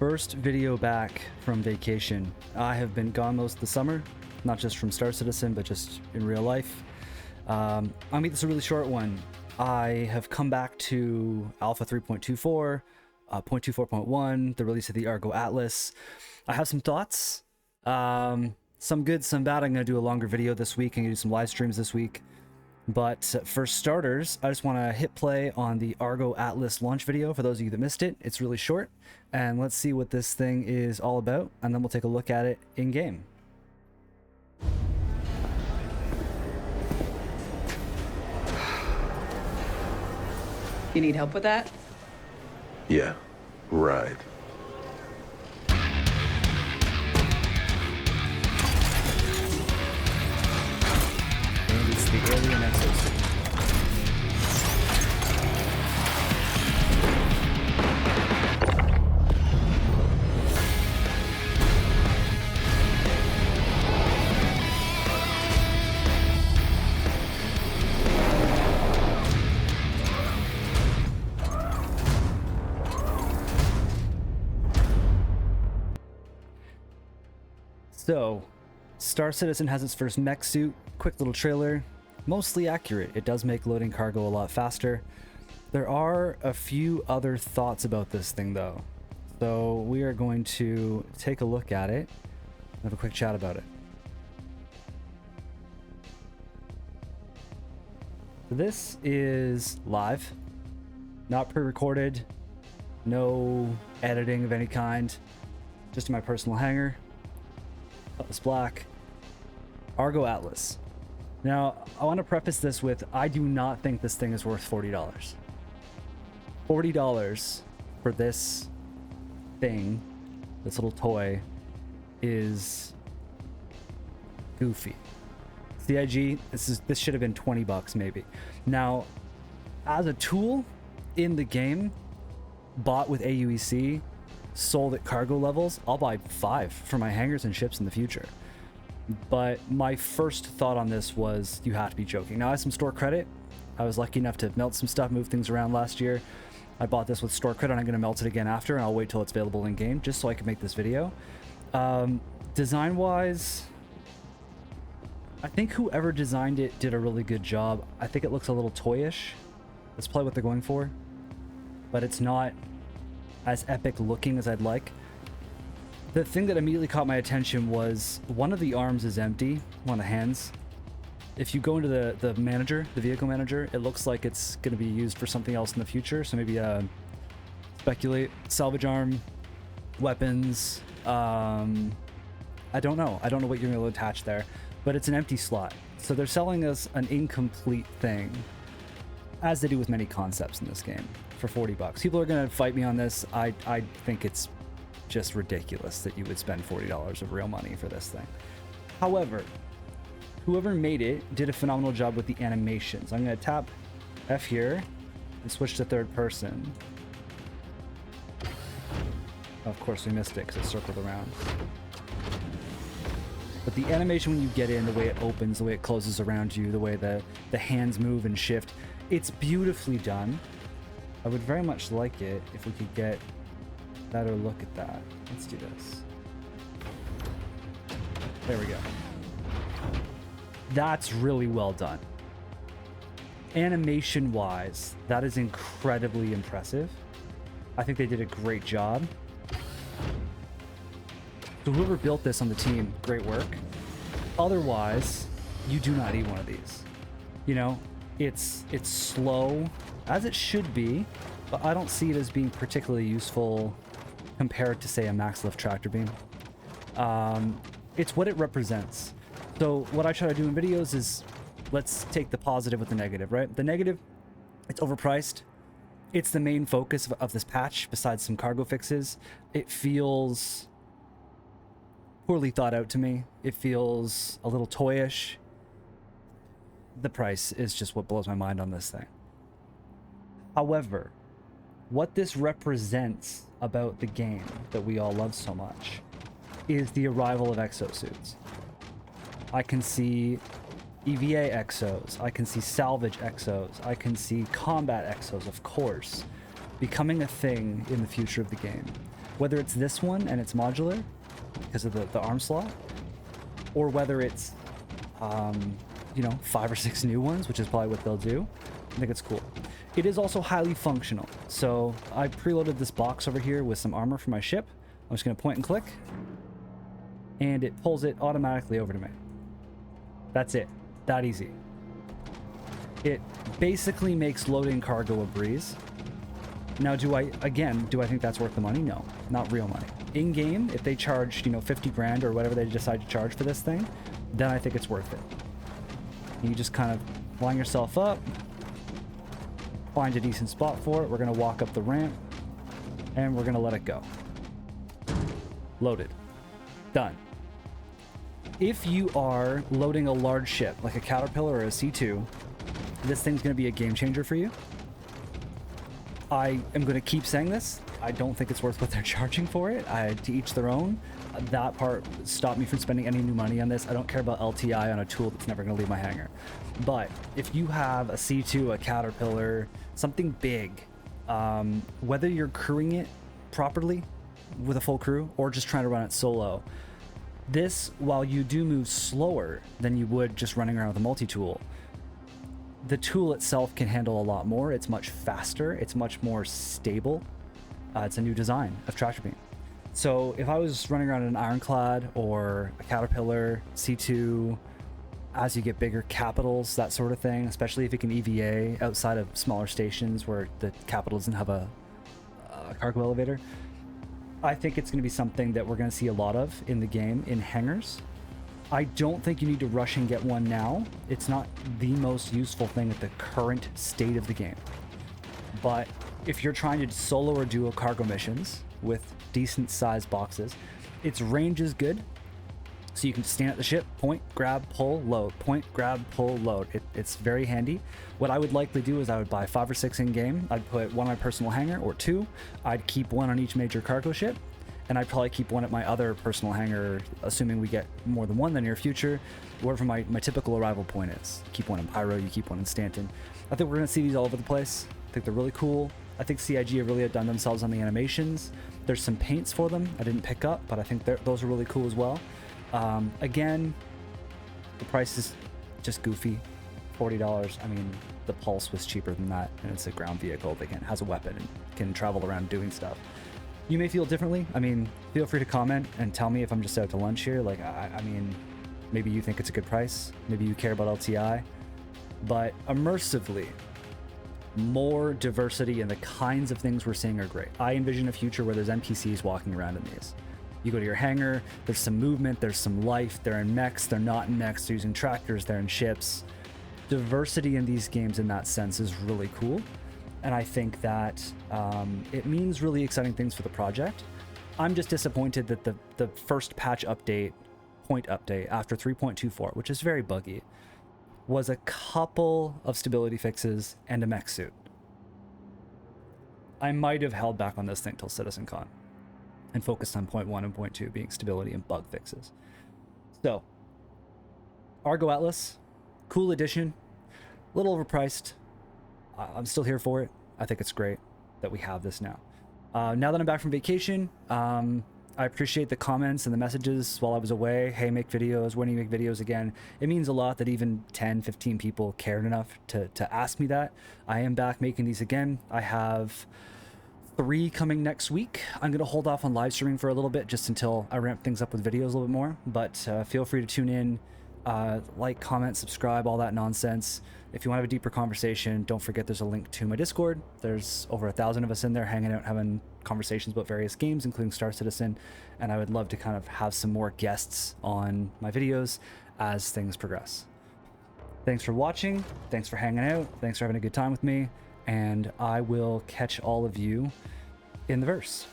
First video back from vacation. I have been gone most of the summer, not just from Star Citizen, but just in real life. I mean, it's a really short one. I have come back to Alpha 3.24, 0.24.1, the release of the ARGO ATLS. I have some thoughts, some good, some bad. I'm going to do a longer video this week and do some live streams this week. But for starters, I just want to hit play on the ARGO ATLS launch video for those of you that missed it. It's really short, and let's see what this thing is all about, and then we'll take a look at it in game. You need help with that? Yeah, right. And it's the alien exosuit. So, Star Citizen has its first mech suit. Quick little trailer. Mostly accurate. It does make loading cargo a lot faster. There are a few other thoughts about this thing though. So we are going to take a look at it and have a quick chat about it. This is live, not pre-recorded, no editing of any kind, just in my personal hangar. This black ARGO ATLS. Now, I want to preface this with, I do not think this thing is worth $40. $40 for this thing, this little toy, is goofy. CIG, this should have been 20 bucks maybe. Now, as a tool in the game, bought with AUEC, sold at cargo levels, I'll buy 5 for my hangars and ships in the future. But my first thought on this was, you have to be joking. Now I have some store credit. I was lucky enough to melt some stuff, move things around last year. I bought this with store credit, and I'm going to melt it again after, and I'll wait till it's available in game just so I can make this video. Design wise, I think whoever designed it did a really good job. I think it looks a little toyish. That's probably what they're going for, but it's not as epic looking as I'd like. The thing that immediately caught my attention was one of the arms is empty, one of the hands. If you go into the manager, the vehicle manager, it looks like it's going to be used for something else in the future. So maybe speculate, salvage arm, weapons. I don't know. I don't know what you're going to attach there, but it's an empty slot. So they're selling us an incomplete thing, as they do with many concepts in this game, for 40 bucks. People are going to fight me on this. I think it's just ridiculous that you would spend $40 of real money for this thing. However, whoever made it did a phenomenal job with the animations. I'm going to tap F here and switch to third person. Of course we missed it because it circled around. But the animation when you get in, the way it opens, the way it closes around you, the way the hands move and shift, it's beautifully done. I would very much like it if we could get a better look at that. Let's do this. There we go. That's really well done. Animation wise, that is incredibly impressive. I think they did a great job. So whoever built this on the team, great work. Otherwise, you do not need one of these. You know, it's slow, as it should be, but I don't see it as being particularly useful compared to, say, a max lift tractor beam. It's what it represents. So what I try to do in videos is, let's take the positive with the negative, right? The negative, it's overpriced. It's the main focus of this patch, besides some cargo fixes. It feels poorly thought out to me. It feels a little toyish. The price is just what blows my mind on this thing. However, what this represents about the game that we all love so much is the arrival of exosuits. I can see EVA exos, I can see salvage exos, I can see combat exos, of course, becoming a thing in the future of the game. whether it's this one and it's modular because of the arm slot, or whether it's, you know, 5 or 6 new ones, which is probably what they'll do. I think it's cool. It is also highly functional. So I preloaded this box over here with some armor for my ship. I'm just going to point and click, and it pulls it automatically over to me. That's it. That easy. It basically makes loading cargo a breeze. Now, do I think that's worth the money? No, not real money. In-game, if they charge, you know, 50 grand or whatever they decide to charge for this thing, then I think it's worth it. You just kind of line yourself up, find a decent spot for it. We're going to walk up the ramp, and we're going to let it go. Loaded. Done. If you are loading a large ship, like a Caterpillar or a C2, this thing's going to be a game changer for you. I am going to keep saying this. I don't think it's worth what they're charging for it. To each their own. That part stopped me from spending any new money on this. I don't care about LTI on a tool that's never going to leave my hangar. But if you have a C2, a Caterpillar, something big, whether you're crewing it properly with a full crew or just trying to run it solo, this, while you do move slower than you would just running around with a multi-tool, the tool itself can handle a lot more. It's much faster. It's much more stable. It's a new design of tractor beam. So if I was running around in an Ironclad or a Caterpillar, C2, as you get bigger capitals, that sort of thing, especially if it can EVA outside of smaller stations where the capital doesn't have a cargo elevator, I think it's going to be something that we're going to see a lot of in the game in hangars. I don't think you need to rush and get one now. It's not the most useful thing at the current state of the game. But if you're trying to solo or duo cargo missions with decent sized boxes, its range is good. So you can stand at the ship, point, grab, pull, load, point, grab, pull, load. It's very handy. What I would likely do is I would buy 5 or 6 in game. I'd put one on my personal hangar or 2. I'd keep one on each major cargo ship. And I'd probably keep one at my other personal hangar, assuming we get more than one in the near future, wherever my typical arrival point is. Keep one in Pyro, you keep one in Stanton. I think we're going to see these all over the place. I think they're really cool. I think CIG have really outdone themselves on the animations. There's some paints for them I didn't pick up, but I think those are really cool as well. Again, the price is just goofy. $40. I mean, the Pulse was cheaper than that, and it's a ground vehicle that has a weapon and can travel around doing stuff. You may feel differently. I mean, feel free to comment and tell me if I'm just out to lunch here. Like, I mean, maybe you think it's a good price. Maybe you care about LTI. But immersively, more diversity in the kinds of things we're seeing are great. I envision a future where there's NPCs walking around in these. You go to your hangar, there's some movement, there's some life. They're in mechs, they're not in mechs, they're using tractors, they're in ships. Diversity in these games in that sense is really cool. And I think that it means really exciting things for the project. I'm just disappointed that the first patch update, point update after 3.24, which is very buggy, was a couple of stability fixes and a mech suit. I might have held back on this thing till CitizenCon and focused on point 1 and point 2 being stability and bug fixes. So, ARGO ATLS, cool addition, a little overpriced. I'm still here for it. I think it's great that we have this now. Now that I'm back from vacation, I appreciate the comments and the messages while I was away. Hey, make videos. When do you make videos again? It means a lot that even 10, 15 people cared enough to ask me that. I am back making these again. I have 3 coming next week. I'm going to hold off on live streaming for a little bit just until I ramp things up with videos a little bit more. But feel free to tune in, like, comment, subscribe, all that nonsense. If you want to have a deeper conversation, don't forget there's a link to my Discord. There's over 1,000 of us in there hanging out, having conversations about various games, including Star Citizen. And I would love to kind of have some more guests on my videos as things progress. Thanks for watching. Thanks for hanging out. Thanks for having a good time with me. And I will catch all of you in the verse.